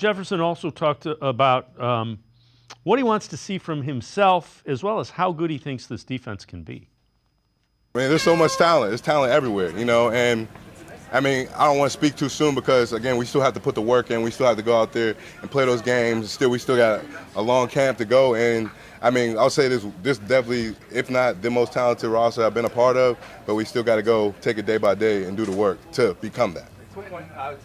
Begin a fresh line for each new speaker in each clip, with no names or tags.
Jefferson also talked about what he wants to see from himself, as well as how good he thinks this defense can be.
I mean, there's so much talent. There's talent everywhere, and I mean, I don't want to speak too soon because, again, we still have to put the work in. We still have to go out there and play those games. We still got a long camp to go. And, I mean, I'll say this definitely, if not the most talented roster I've been a part of, but we still got to go take it day by day and do the work to become that.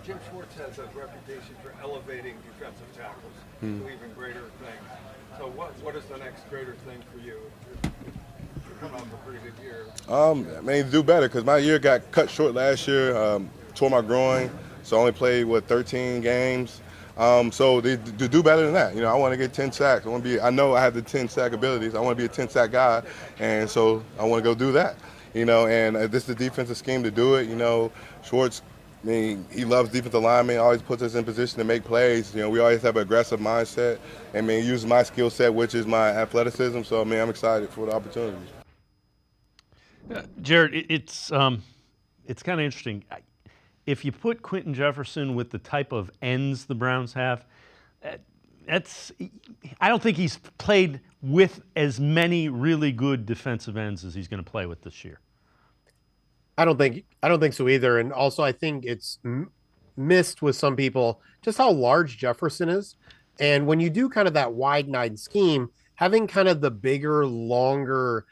Jim Schwartz has a reputation for elevating defensive tackles to even greater things. So what is the next greater thing for you? You're coming off a pretty good year.
I mean, do better because my year got cut short last year. Tore my groin, so I only played 13 games. So to do better than that, I want to get 10 sacks. I know I have the 10 sack abilities. I want to be a 10 sack guy, and so I want to go do that. And this is the defensive scheme to do it. Schwartz, I mean, he loves defensive linemen. Always puts us in position to make plays. We always have an aggressive mindset. I mean, use my skill set, which is my athleticism. So, I mean, I'm excited for the opportunities.
Jared, it's kind of interesting. If you put Quinton Jefferson with the type of ends the Browns have, I don't think he's played with as many really good defensive ends as he's going to play with this year.
I don't think so either. And also, I think it's missed with some people just how large Jefferson is. And when you do kind of that wide nine scheme, having kind of the bigger, longer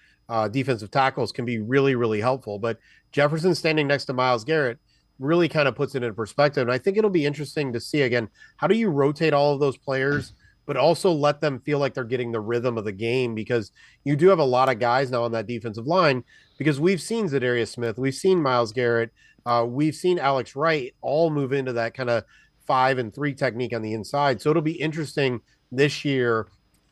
defensive tackles can be really, really helpful. But Jefferson standing next to Myles Garrett really kind of puts it in perspective. And I think it'll be interesting to see, again, how do you rotate all of those players, but also let them feel like they're getting the rhythm of the game, because you do have a lot of guys now on that defensive line, because we've seen Zadarius Smith, we've seen Myles Garrett, we've seen Alex Wright all move into that kind of 5-3 technique on the inside. So it'll be interesting this year,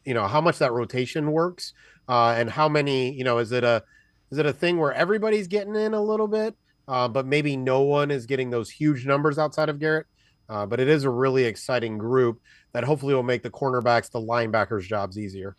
how much that rotation works, and how many, is it a thing where everybody's getting in a little bit, but maybe no one is getting those huge numbers outside of Garrett. But it is a really exciting group that hopefully will make the cornerbacks, the linebackers' jobs easier.